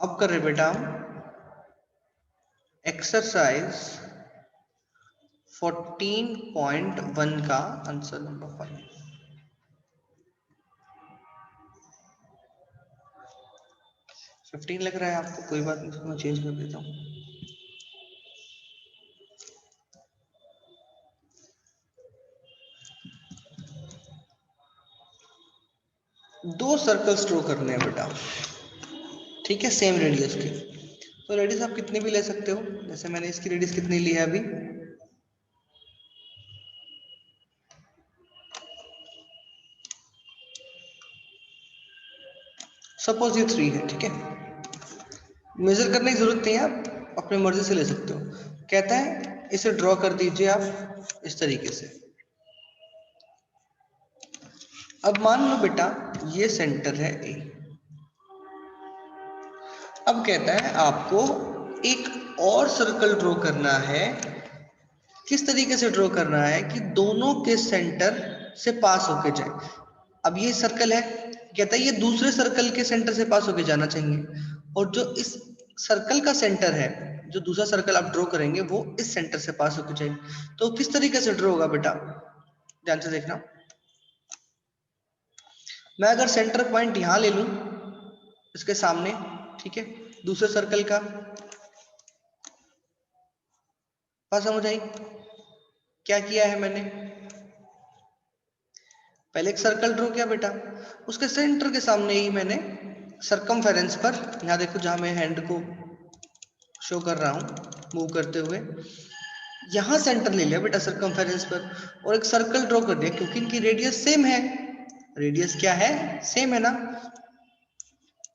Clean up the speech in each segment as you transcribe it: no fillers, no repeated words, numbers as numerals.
अब कर रहे बेटा एक्सरसाइज 14.1 का आंसर नंबर 5। फिफ्टीन लग रहा है आपको, कोई बात नहीं, मैं चेंज कर देता हूँ। दो सर्कल्स ड्रॉ करने हैं बेटा, ठीक है, सेम रेडियस के। तो रेडियस आप कितने भी ले सकते हो, जैसे मैंने इसकी रेडियस कितनी ली है अभी, सपोज ये 3 है, ठीक है। मेजर करने की जरूरत नहीं है, आप अपने मर्जी से ले सकते हो। कहता है इसे ड्रॉ कर दीजिए आप इस तरीके से। अब मान लो बेटा ये सेंटर है ए। अब कहता है आपको एक और सर्कल ड्रॉ करना है। किस तरीके से ड्रॉ करना है कि दोनों के सेंटर से पास होके जाए। अब ये सर्कल है, कहता है ये दूसरे सर्कल के सेंटर से पास होके जाना चाहिए, और जो इस सर्कल का सेंटर है, जो दूसरा सर्कल आप ड्रॉ करेंगे वो इस सेंटर से पास होके जाएगी। तो किस तरीके से ड्रॉ होगा बेटा, ध्यान से देखना। मैं अगर सेंटर पॉइंट यहां ले लूं इसके सामने, ठीक है, दूसरे सर्कल का, बात समझ आई? क्या किया है मैंने, पहले एक सर्कल ड्रॉ किया बेटा, उसके सेंटर के सामने ही मैंने सरकमफेरेंस पर, यहां देखो जहां मैं हैंड को शो कर रहा हूं मूव करते हुए, यहां सेंटर ले लिया बेटा सरकमफेरेंस पर, और एक सर्कल ड्रॉ कर दिया, क्योंकि इनकी रेडियस सेम है। रेडियस क्या है, सेम है ना,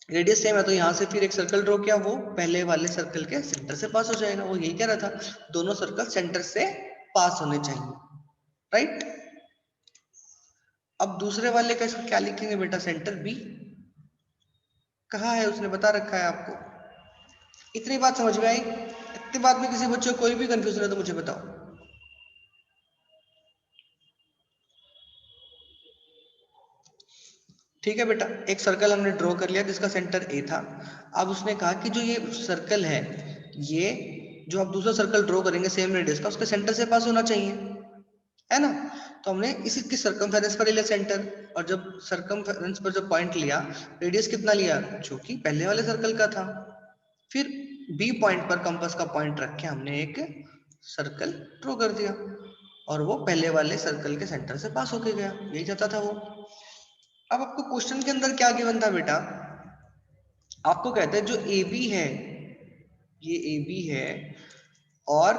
रेडियस सेम है, तो यहां से फिर एक सर्कल ड्रॉ किया, वो पहले वाले सर्कल के सेंटर से पास हो जाएगा। वो यही कह रहा था, दोनों सर्कल सेंटर से पास होने चाहिए, राइट। अब दूसरे वाले का इसको क्या लिखेंगे बेटा, सेंटर बी। कहाँ है उसने बता रखा है आपको। इतनी बात समझ में आई? इतनी बात में किसी बच्चे को कोई भी कंफ्यूजन है तो मुझे बताओ। ठीक है बेटा, एक सर्कल हमने ड्रॉ कर लिया जिसका सेंटर ए था। अब उसने कहा कि जो ये सर्कल है, ये जो आप दूसरा सर्कल ड्रॉ करेंगे सेम रेडियस का, उसके सेंटर से पास होना चाहिए, है ना। तो हमने इसी की सर्कमफेरेंस पर लिया सेंटर, और जब सर्कमफेरेंस पर जब पॉइंट लिया, रेडियस कितना लिया, जो कि पहले वाले सर्कल का था। फिर बी पॉइंट पर कंपास का पॉइंट रख के हमने एक सर्कल ड्रॉ कर दिया, और वो पहले वाले सर्कल के सेंटर से पास होके गया, यही चाहता था वो। अब आपको क्वेश्चन के अंदर क्या गिवन था बेटा, आपको कहते हैं जो ए बी है, ये ए बी है, और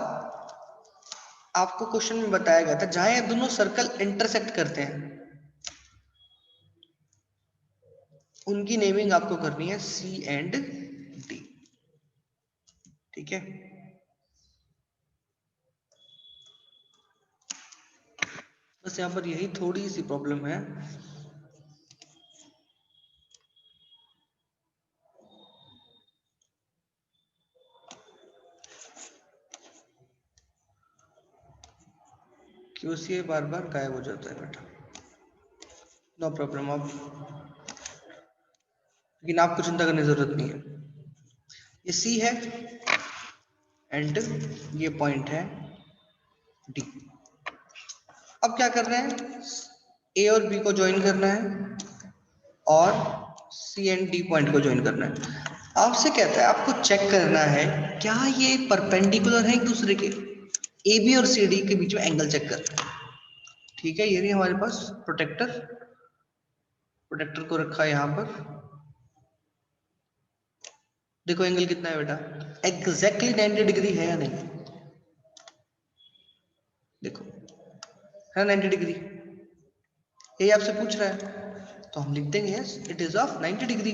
आपको क्वेश्चन में बताया गया था जहां ये दोनों सर्कल इंटरसेक्ट करते हैं, उनकी नेमिंग आपको करनी है सी एंड डी, ठीक है। बस यहाँ पर यही थोड़ी सी प्रॉब्लम है, क्यूसीए बार बार गायब हो जाता है बेटा। नो प्रॉब्लम, आप लेकिन आपको चिंता करने की जरूरत नहीं है। ये सी है एंड ये पॉइंट है डी। अब क्या कर रहे हैं, ए और बी को ज्वाइन करना है, और सी एंड डी पॉइंट को ज्वाइन करना है। आपसे कहता है आपको चेक करना है क्या ये परपेंडिकुलर है एक दूसरे के, ए बी और सी डी के बीच में एंगल चेक करना है, ठीक है। ये रही हमारे पास प्रोटेक्टर, प्रोटेक्टर को रखा है यहाँ पर। देखो एंगल कितना है बेटा, एग्जैक्टली 90 डिग्री है या नहीं, देखो है 90 डिग्री, ये आपसे पूछ रहा है, तो हम लिख देंगे yes it is of 90 degree.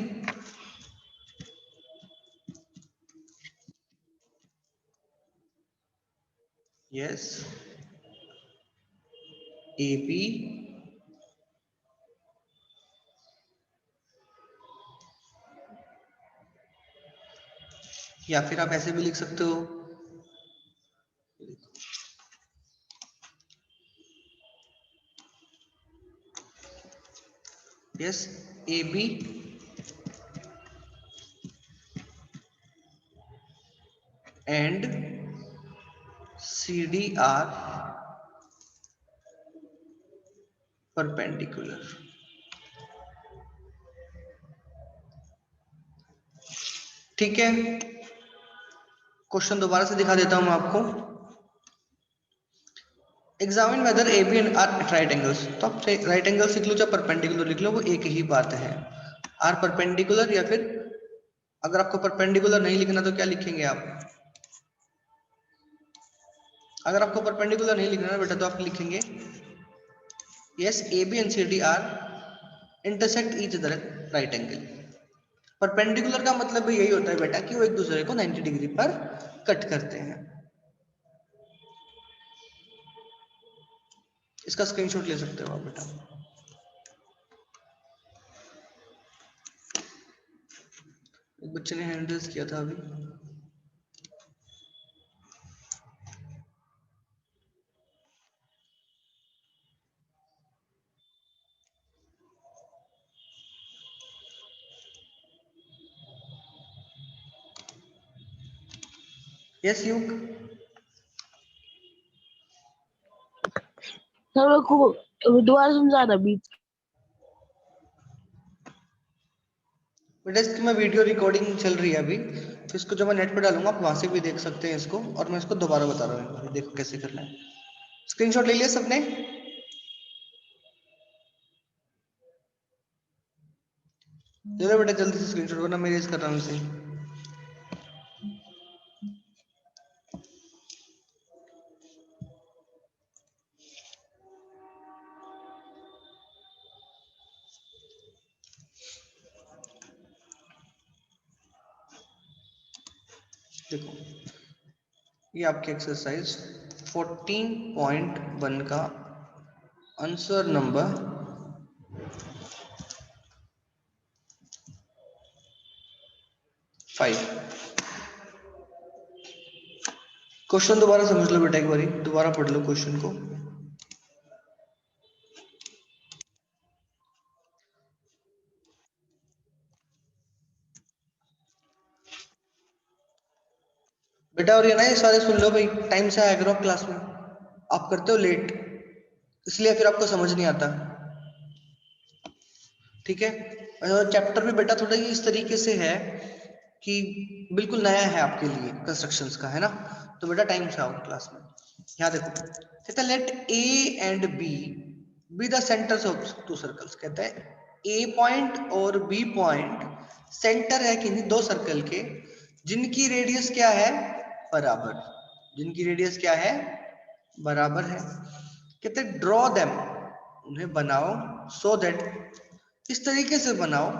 Yes A B या फिर आप ऐसे भी लिख सकते हो, yes A B and CD are perpendicular। ठीक है, क्वेश्चन दोबारा से दिखा देता हूं मैं आपको। Examine whether A B and are right angles. तो आप राइट एंगल लिख लो चाहे परपेंडिकुलर लिख लो, वो एक ही बात है। आर परपेंडिकुलर, या फिर अगर आपको परपेंडिकुलर नहीं लिखना तो क्या लिखेंगे आप? अगर आपको परपेंडिकुलर नहीं लिखना बेटा तो आप लिखेंगे yes A B and C D are intersect each other right angle. Perpendicular का मतलब भी यही होता है बेटा कि वो एक दूसरे को 90 डिग्री पर कट करते हैं। इसका स्क्रीनशॉट ले सकते हो आप बेटा। एक बच्चे ने हैंड रेज किया था अभी। यस युग। सर मेरे को दोबारा समझाना बीच। बेटा इसकी मैं वीडियो रिकॉर्डिंग चल रही है अभी, तो इसको जब मैं नेट पे डालूंगा आप वहां से भी देख सकते हैं इसको, और मैं इसको दोबारा बता रहा हूँ, देखो कैसे करना है। स्क्रीनशॉट ले लिया सबने? ले लो बेटा जल्दी से स्क्रीनशॉट, वरना मैं रेज कर रहा हूँ इसे। देखो ये आपकी एक्सरसाइज 14.1 का आंसर नंबर 5। क्वेश्चन दोबारा समझ लो बेटा, एक बारी दोबारा पढ़ लो क्वेश्चन को। बेटा और ये ना ये सारे सुन लो भाई, टाइम से आया करो आप क्लास में, आप करते हो लेट, इसलिए फिर आपको समझ नहीं आता। ठीक है, और चैप्टर भी बेटा थोड़ा ही इस तरीके से है कि बिल्कुल नया है आपके लिए कंस्ट्रक्शंस का, है ना। तो बेटा टाइम से आओ क्लास में। यहाँ देखो कहता है let A and B the centres of two circles. कहता है ए पॉइंट और बी पॉइंट सेंटर है किन्हीं दो सर्कल के जिनकी रेडियस क्या है? बराबर। जिनकी रेडियस क्या है? बराबर है। कहते हैं ड्रॉ देम, उन्हें बनाओ, सो दैट, इस तरीके से बनाओ,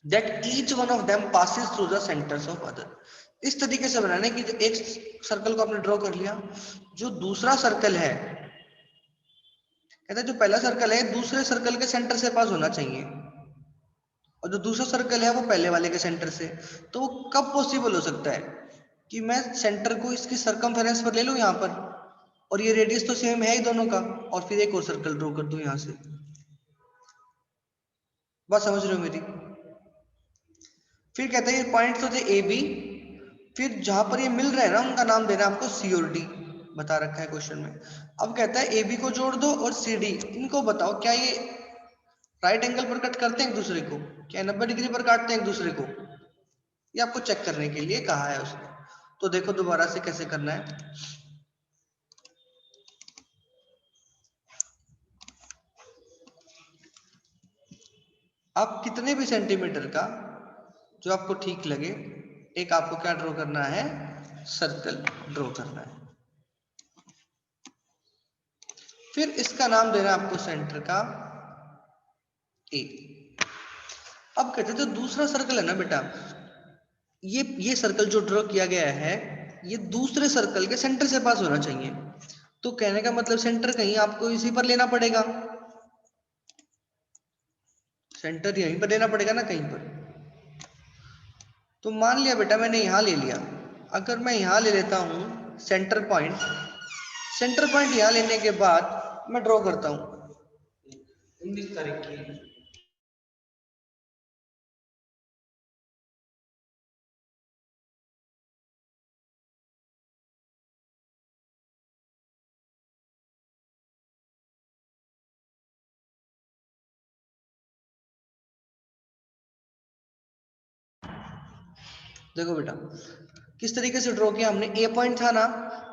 that each one of them passes through the centres of other. इस तरीके से बनाना है कि एक सर्कल को आपने ड्रॉ कर लिया, जो दूसरा सर्कल है, कहता है जो पहला सर्कल है दूसरे सर्कल के सेंटर से पास होना चाहिए, और जो दूसरा सर्कल है वो पहले वाले के सेंटर से। तो वो कब पॉसिबल हो सकता है कि मैं सेंटर को इसकी सरकमफेरेंस पर ले लूं यहाँ पर, और ये रेडियस तो सेम है ही दोनों का, और फिर एक और सर्कल ड्रॉ कर दूं यहाँ से। बात समझ रहे हो मेरी? फिर कहता है ये पॉइंट तो थे ए बी, फिर जहां पर ये मिल रहे हैं ना उनका नाम देना आपको सी और डी, बता रखा है क्वेश्चन में। अब कहता है ए बी को जोड़ दो और सी डी, इनको बताओ क्या ये राइट एंगल पर कट करते हैं एक दूसरे को, क्या 90 डिग्री पर काटते हैं एक दूसरे को? ये आपको चेक करने के लिए कहा है उसने। तो देखो दोबारा से कैसे करना है। आप कितने भी सेंटीमीटर का जो आपको ठीक लगे, एक आपको क्या ड्रॉ करना है? सर्कल ड्रॉ करना है। फिर इसका नाम देना है आपको सेंटर का ए। अब कहते जो दूसरा सर्कल है ना बेटा, ये सर्कल जो ड्रॉ किया गया है ये दूसरे सर्कल के सेंटर से पास होना चाहिए। तो कहने का मतलब सेंटर कहीं आपको इसी पर लेना पड़ेगा, सेंटर यहीं पर लेना पड़ेगा ना कहीं पर। तो मान लिया बेटा मैंने यहाँ ले लिया, अगर मैं यहाँ ले लेता हूँ सेंटर पॉइंट, सेंटर पॉइंट यहाँ लेने के बाद मैं ड्रॉ करता हूँ 19 तारीख की देखो बेटा किस तरीके से ड्रॉ किया हमने, ए पॉइंट था ना,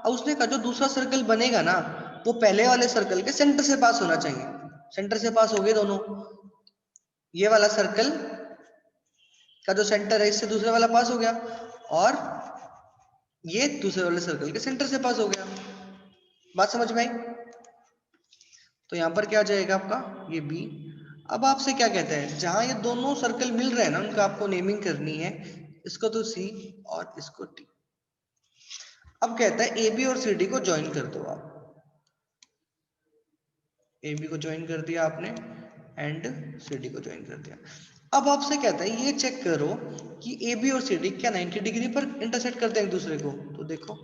अब उसने कहा जो दूसरा सर्कल बनेगा ना वो पहले वाले सर्कल के सेंटर से पास होना चाहिए। सेंटर से पास हो गए दोनों, ये वाला सर्कल का जो सेंटर है इससे दूसरे वाला पास हो गया और ये दूसरे वाले सर्कल के सेंटर से पास हो गया। बात समझ में आई? तो यहाँ पर क्या आ जाएगा आपका ये बी। अब आपसे क्या कहते हैं, जहां ये दोनों सर्कल मिल रहे हैं ना उनका आपको नेमिंग करनी है, इसको तो सी और इसको टी। अब कहता है ए बी और सी डी को ज्वाइन कर दो आप। ए बी को ज्वाइन कर दिया आपने एंड सी डी को ज्वाइन कर दिया। अब आपसे कहता है ये चेक करो कि ए बी और सी डी क्या 90 डिग्री पर इंटरसेक्ट करते हैं एक दूसरे को। तो देखो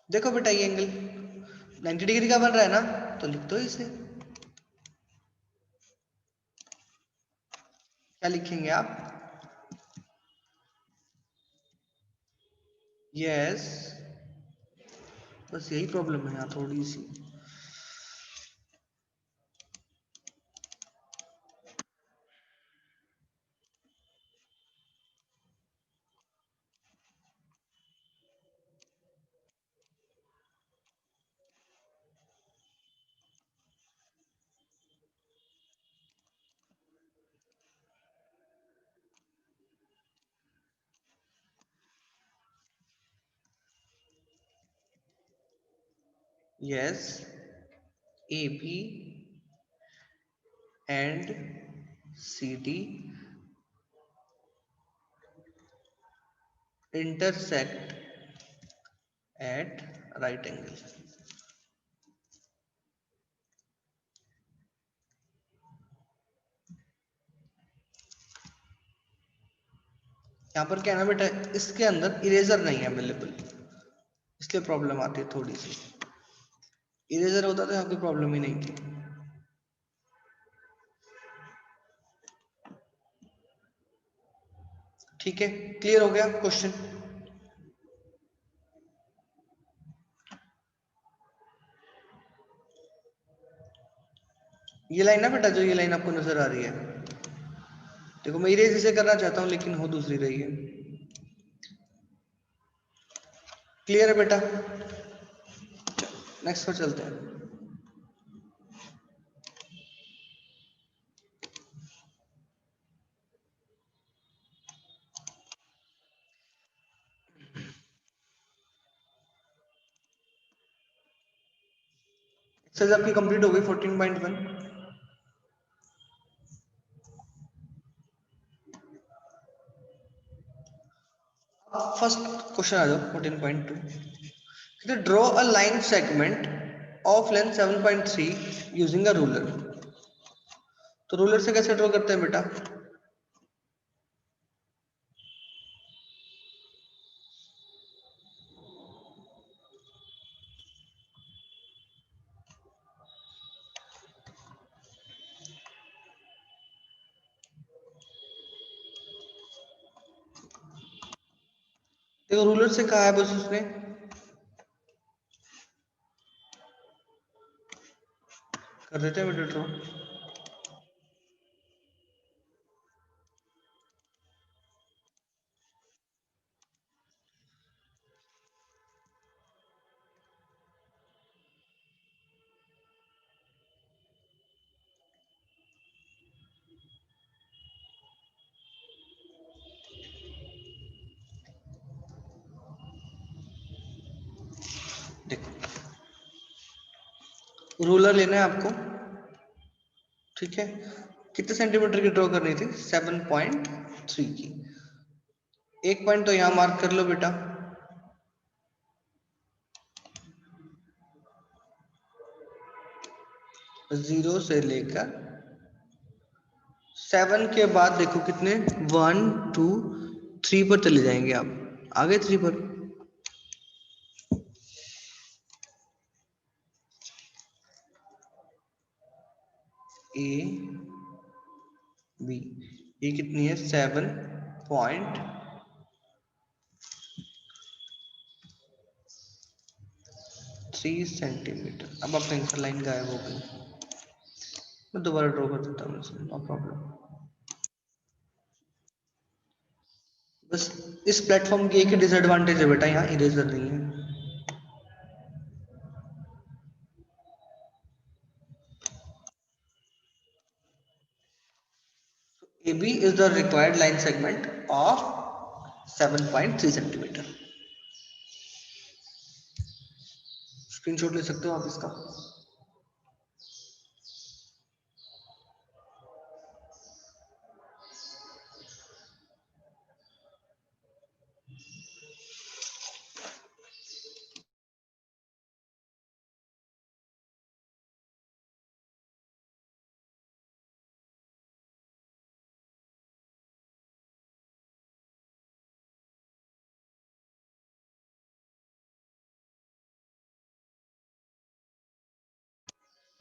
देखो बेटा ये एंगल 90 डिग्री का बन रहा है ना, तो लिख दो इसे। क्या लिखेंगे आप? यस, बस यही प्रॉब्लम है यहाँ थोड़ी सी। Yes, A B and C D intersect at right angle। यहाँ पर क्या है ना बेटा, इसके अंदर इरेजर नहीं है अवेलेबल, इसलिए प्रॉब्लम आती है थोड़ी सी। इरेजर होता तो यहाँ कोई प्रॉब्लम ही नहीं थी। ठीक है, क्लियर हो गया क्वेश्चन? ये लाइन ना बेटा, जो ये लाइन आपको नजर आ रही है, देखो मैं इरेज इसे करना चाहता हूँ लेकिन हो दूसरी रही है। क्लियर है बेटा? नेक्स्ट पर चलते हैं। एक्सरसाइज आपकी कंप्लीट हो गई 14.1। फर्स्ट क्वेश्चन आ जाओ 14.2। Draw a line segment of length 7.3 using a ruler. तो रूलर से कैसे ड्रॉ करते हैं बेटा? देखो रूलर से कहा है बस उसने, कर देते हैं बेटा ड्रॉ। देखो रूलर लेना है आपको, ठीक है? कितने सेंटीमीटर की ड्रॉ करनी थी? 7.3 की। एक पॉइंट तो यहाँ मार्क कर लो बेटा, जीरो से लेकर 7 के बाद देखो कितने 1 2 3 पर चले जाएंगे आप, आगे 3 पर। ए बी, ये कितनी है? 7.3 सेंटीमीटर। अब आपका आंसर लाइन गायब हो गई। मैं दोबारा ड्रॉ कर देता हूँ, नो प्रॉब्लम। बस इस प्लेटफॉर्म की एक ही डिसएडवांटेज है बेटा, यहाँ इरेजर नहीं है। AB is the required line segment of 7.3 centimetre. Screenshot ले सकते हो आप इसका।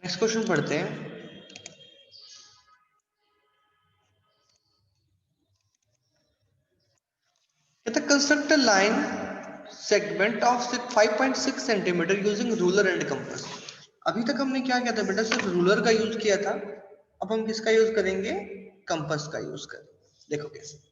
नेक्स्ट क्वेश्चन पढ़ते हैं। कहता construct a line segment of 5.6 centimetre using ruler and compass. अभी तक हमने क्या किया था बेटा, सिर्फ रूलर का यूज किया था। अब हम किसका यूज करेंगे, कंपास का यूज करेंगे। देखो कैसे।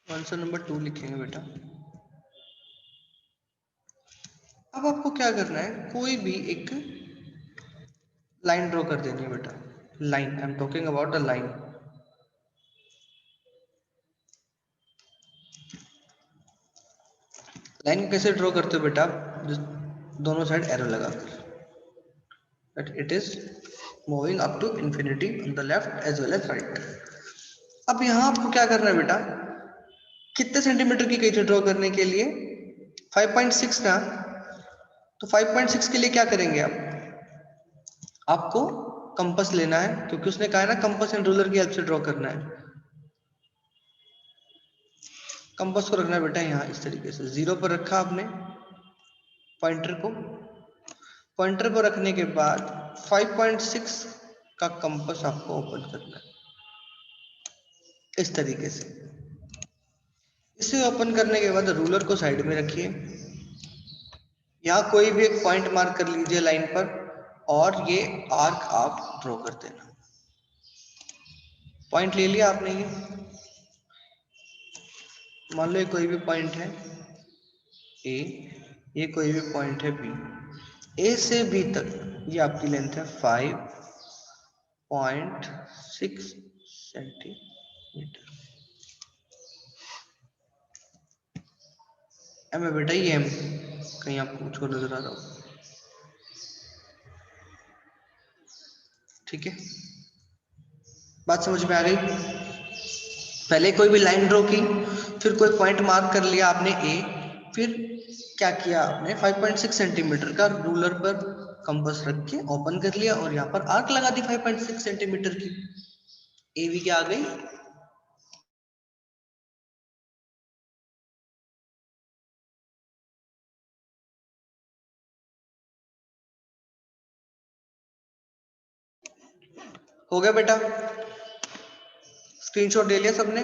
आंसर नंबर 2 लिखेंगे बेटा। अब आपको क्या करना है, कोई भी एक लाइन ड्रॉ कर देनी है बेटा। Line, I am talking about a line. Line कैसे ड्रॉ करते हो बेटा, दोनों साइड एरो लगाकर, that it is moving up to infinity on the left as well as right। अब यहाँ आपको क्या करना है बेटा, कितने सेंटीमीटर की कही थी ड्रॉ करने के लिए, 5.6 ना। तो 5.6 के लिए क्या करेंगे आप, आपको कंपास लेना है, क्योंकि उसने कहा है ना कंपास एंड रूलर की हेल्प से ड्रॉ करना है। कंपास को रखना है बेटा यहाँ इस तरीके से, 0 पर रखा आपने पॉइंटर को। पॉइंटर पर रखने के बाद 5.6 का कंपास आपको ओपन करना है इस तरीके से। इसे ओपन करने के बाद रूलर को साइड में रखिए, यहाँ कोई भी एक पॉइंट मार्क कर लीजिए लाइन पर, और ये आर्क आप ड्रॉ कर देना। पॉइंट ले लिया आपने, मान लो ये कोई भी पॉइंट है ए, ये कोई भी पॉइंट है बी। ए से बी तक ये आपकी लेंथ है 5.6 सेंटीमीटर। एम है बेटा, ये एम कहीं आपको कुछ नजर आ रहा हो, ठीक है। बात समझ में आ गई। पहले कोई भी लाइन ड्रॉ की, फिर कोई पॉइंट मार्क कर लिया आपने ए, फिर क्या किया आपने 5.6 सेंटीमीटर का रूलर पर कंपास रख के ओपन कर लिया, और यहाँ पर आर्क लगा दी 5.6 सेंटीमीटर की। ए भी क्या आ गई, हो गया बेटा। स्क्रीनशॉट ले लिया सबने।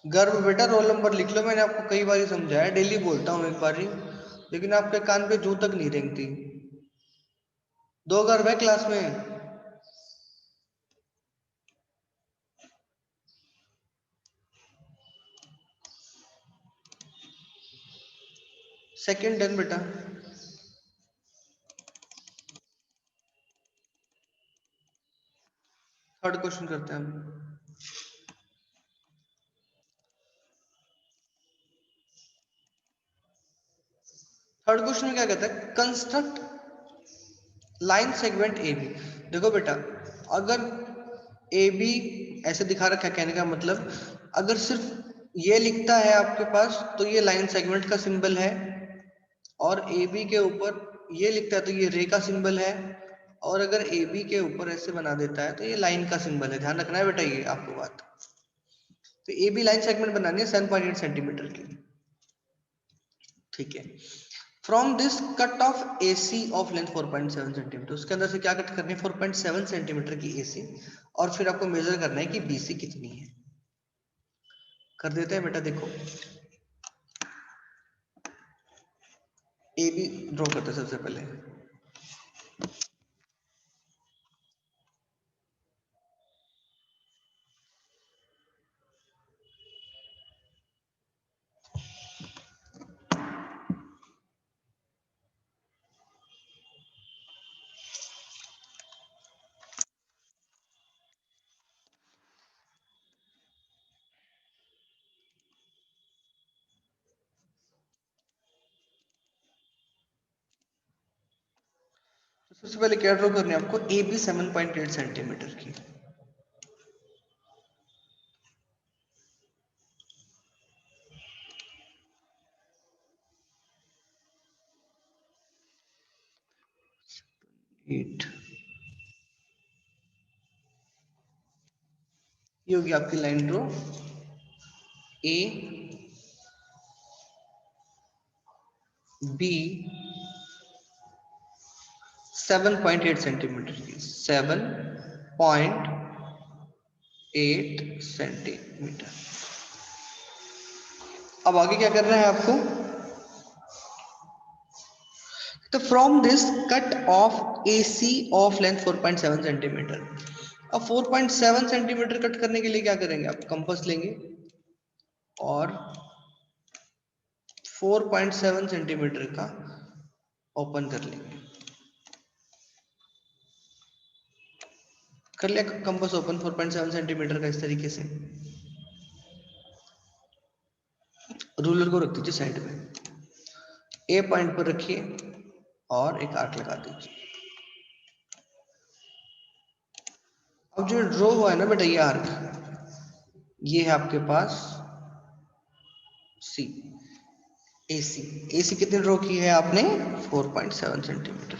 गर्व बेटा रोल नंबर लिख लो, मैंने आपको कई बार समझाया, डेली बोलता हूँ एक बार ही, लेकिन आपके कान पे जू तक नहीं रेंगती। 2 गर्व है क्लास में। सेकंड डन बेटा। थर्ड क्वेश्चन करते हैं हम। थर्ड क्वेश्चन में क्या कहता है, construct line segment A B. देखो बेटा, अगर ए बी ऐसे दिखा रखा है, कहने का मतलब अगर सिर्फ ये लिखता है आपके पास तो ये लाइन सेगमेंट का सिंबल है, और ए बी के ऊपर ये लिखता है तो ये रे का सिंबल है, और अगर ए बी के ऊपर ऐसे बना देता है तो ये लाइन का सिंबल है। ध्यान रखना है बेटा ये आपको बात। तो ए बी लाइन सेगमेंट बनानी है 7.8 सेंटीमीटर की, ठीक है। From this cut off A C of length 4.7 centimetre, उसके अंदर से क्या कट करनी है 4.7 सेंटीमीटर की ए सी, और फिर आपको मेजर करना है कि बी सी कितनी है। कर देते हैं बेटा, देखो ए बी ड्रॉ करते हैं सबसे पहले। तो सबसे पहले क्या ड्रॉ करनी है आपको, ए बी 7.8 सेंटीमीटर की। एट, ये होगी आपकी line draw. A B 7.8 centimetre की, 7.8 सेंटीमीटर। अब आगे क्या करना है आपको, तो from this cut off A C of length 4.7 centimetre. अब 4.7 सेंटीमीटर कट करने के लिए क्या करेंगे आप, कंपास लेंगे और 4.7 सेंटीमीटर का ओपन कर लेंगे। कर लिया कंपास ओपन 4.7 सेंटीमीटर का इस तरीके से। रूलर को रख दीजिए साइड में, ए पॉइंट पर रखिए और एक आर्क लगा दीजिए। अब जो ड्रॉ हुआ है ना बेटा ये आर्क, ये है आपके पास सी, ए सी। ए सी कितनी ड्रॉ की है आपने, 4.7 सेंटीमीटर।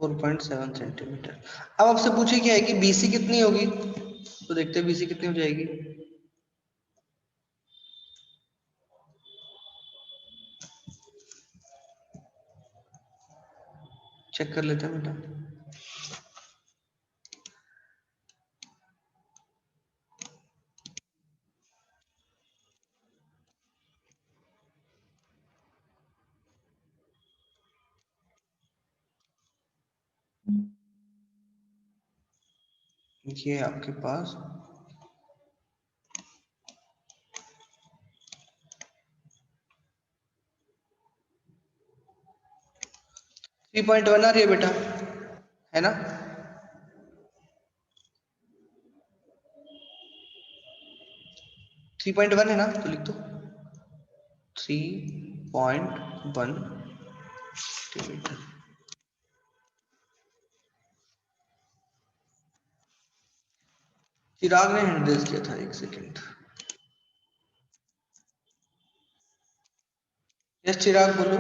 4.7 सेंटीमीटर। अब आपसे पूछे क्या है कि बीसी कितनी होगी, तो देखते हैं बीसी कितनी हो जाएगी। चेक कर लेते हैं बेटा। ये है आपके पास 3.1 आ रही है बेटा, है ना। 3.1 है ना, तो लिख दो 3.1 सेंटीमीटर। चिराग ने निर्देश किया था, एक सेकेंड। यस चिराग बोलो।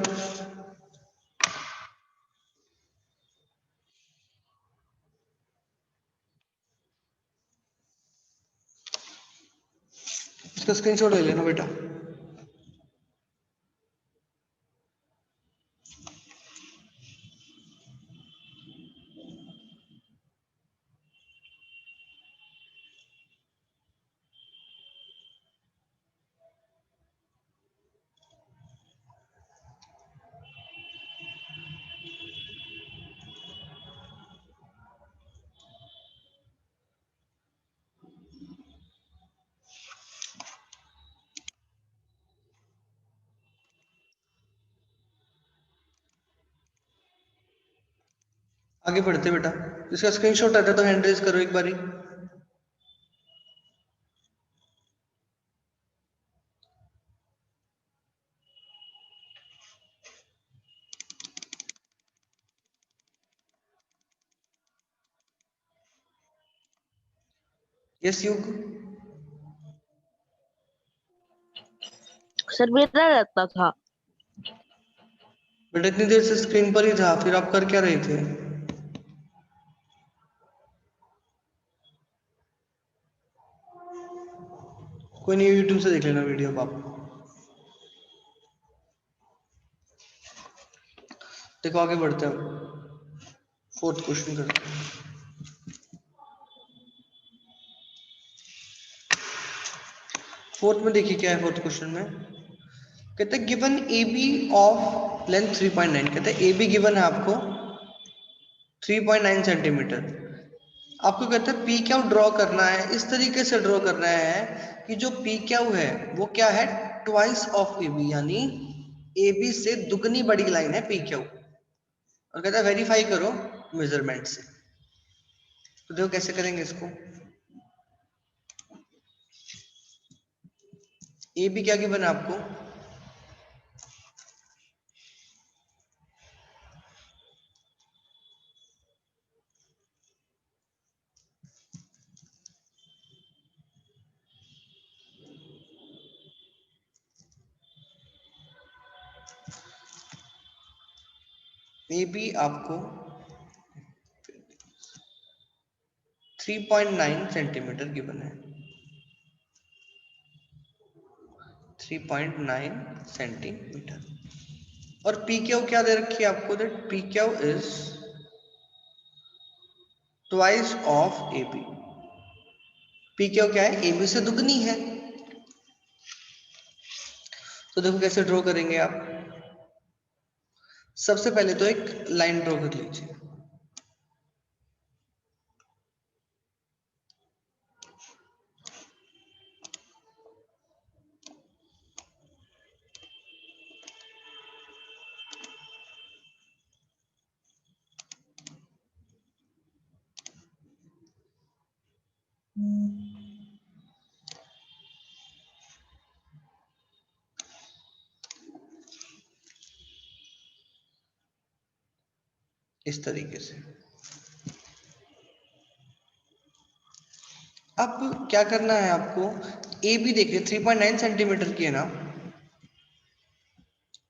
इसका स्क्रीनशॉट ले लेना बेटा। आगे बढ़ते बेटा, इसका स्क्रीनशॉट आता है तो हैंड रेज करो एक बारी। यस युग। सर मेरा रहता था। बेटा इतनी देर से स्क्रीन पर ही था, फिर आप कर क्या रहे थे? कोई नहीं, यूट्यूब से देख लेना वीडियो आप। देखो आगे बढ़ते हैं, फोर्थ क्वेश्चन करते हैं। फोर्थ में देखिए क्या है, फोर्थ क्वेश्चन में कहते हैं given A B of length 3.9, कहते हैं ए बी गिवन है आपको 3.9 सेंटीमीटर। आपको कहते हैं पी क्यू ड्रॉ करना है, इस तरीके से ड्रॉ करना है कि जो पी क्यू है वो क्या है, ट्वाइस ऑफ ए बी, यानी ए बी से दुगनी बड़ी लाइन है पी क्यू। और कहता है वेरीफाई करो मेजरमेंट से। तो देखो कैसे करेंगे इसको। ए बी क्या गिवन है आपको, ए बी आपको 3.9 सेंटीमीटर गिवन है, 3.9 सेंटीमीटर। और पी क्यू क्या दे रखी है आपको, that P Q is twice of A B. P Q क्या है, ए बी से दुगनी है। तो देखो कैसे ड्रॉ करेंगे आप। सबसे पहले तो एक लाइन ड्रॉ कर लीजिए। इस तरीके से। अब क्या करना है आपको, ए बी देखिए 3.9 सेंटीमीटर की है ना,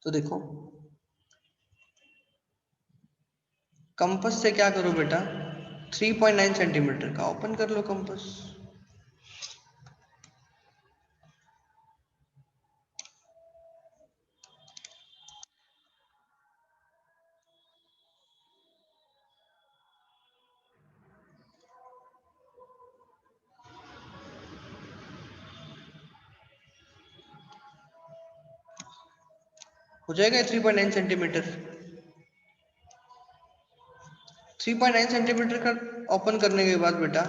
तो देखो कंपास से क्या करो बेटा, 3.9 सेंटीमीटर का ओपन कर लो कंपास। हो जाएगा 3.9 सेंटीमीटर। 3.9 सेंटीमीटर का ओपन करने के बाद बेटा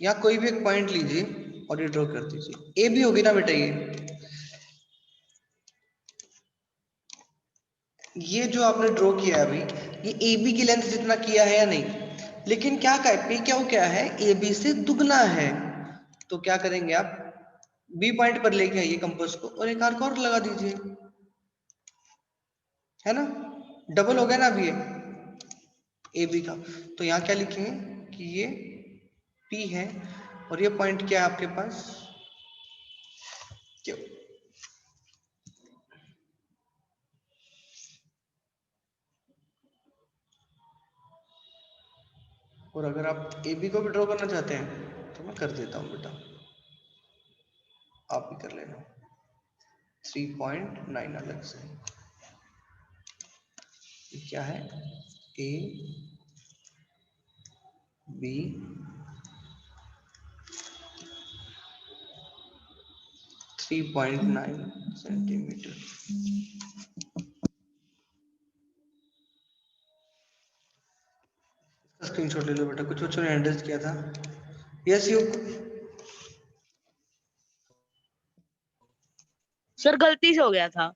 यहाँ कोई भी एक पॉइंट लीजिए और ये ड्रॉ कर दीजिए। ए बी होगी ना बेटा, ये जो आपने ड्रॉ किया है अभी, ये ए बी की लेंथ जितना किया है या नहीं, लेकिन क्या का है, पी क्यू क्या है, ए बी से दुगना है। तो क्या करेंगे आप, बी पॉइंट पर लेके आइए कंपास को और एक आर्क और लगा दीजिए, है ना, डबल हो गया ना अभी ये ए बी का। तो यहाँ क्या लिखेंगे कि ये पी है और ये पॉइंट क्या है आपके पास, क्यों। और अगर आप ए बी को भी ड्रॉ करना चाहते हैं तो मैं कर देता हूँ बेटा, आप भी कर लेना। 3.9 अलग से ये क्या है, ए बी 3.9 सेंटीमीटर। स्क्रीनशॉट ले लो बेटा, कुछ बच्चों ने हैंडल किया था। Yes you. सर गलती से हो गया था।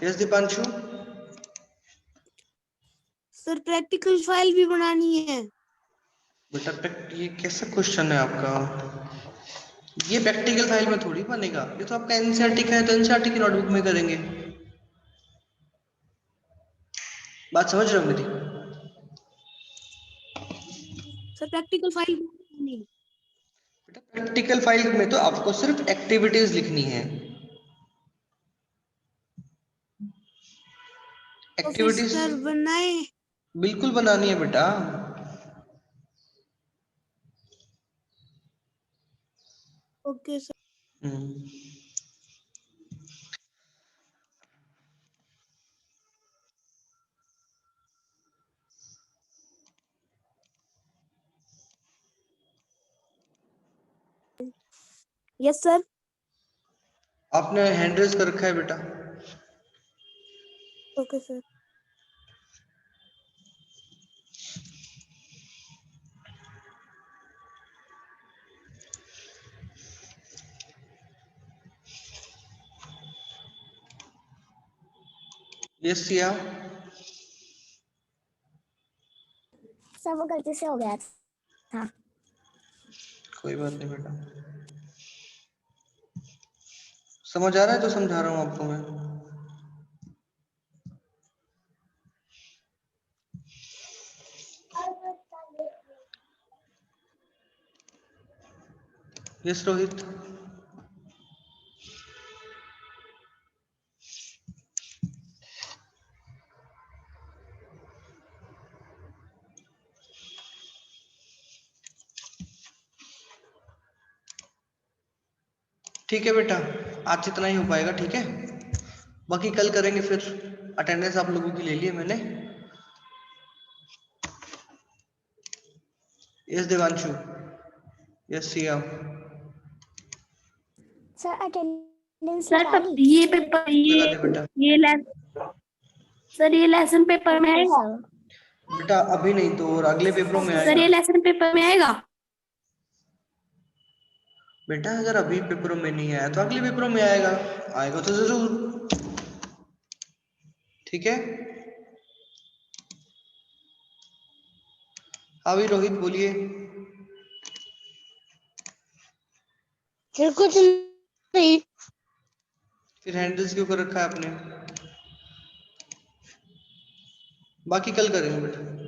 Yes Deepanshu. Sir practical file भी बनानी है। बेटा ये कैसा क्वेश्चन है आपका? ये प्रैक्टिकल फाइल में थोड़ी बनेगा, ये तो आपका एनसीईआरटी का है, तो एनसीईआरटी की नोटबुक में करेंगे। बात समझ रहे हो मेरी? सर प्रैक्टिकल फाइल नहीं। बेटा प्रैक्टिकल फाइल में तो आपको सिर्फ एक्टिविटीज लिखनी है। तो फिर एक्टिविटीज सर बनाए। बिल्कुल बनानी है बेटा। Okay sir. Yes sir. आपने हैंड रेज कर रखा है बेटा? Okay sir. Yes Siya. Sir वो गलती से हो गया था। कोई बात नहीं बेटा, समझ आ रहा है तो समझा रहा हूँ आपको मैं। यस रोहित। ठीक है बेटा, आज इतना ही हो पाएगा, ठीक है? बाकी कल करेंगे फिर। अटेंडेंस आप लोगों की ले ली है मैंने। Yes Devanshu. Yes Siya. Sir attendance sir निकाली। ये पेपर कोई बात नहीं बेटा। सर ये लेसन पेपर में आएगा। बेटा अभी नहीं तो और अगले पेपरों में सर ये आएगा। लेसन पेपर में आएगा। बेटा अगर अभी पेपरों में नहीं आया तो अगले पेपरों में आएगा। आएगा तो जरूर, ठीक है? हाँ भाई रोहित बोलिए। फिर कुछ नहीं। फिर हैंडल्स क्यों कर रखा है आपने? बाकी कल करेंगे बेटा।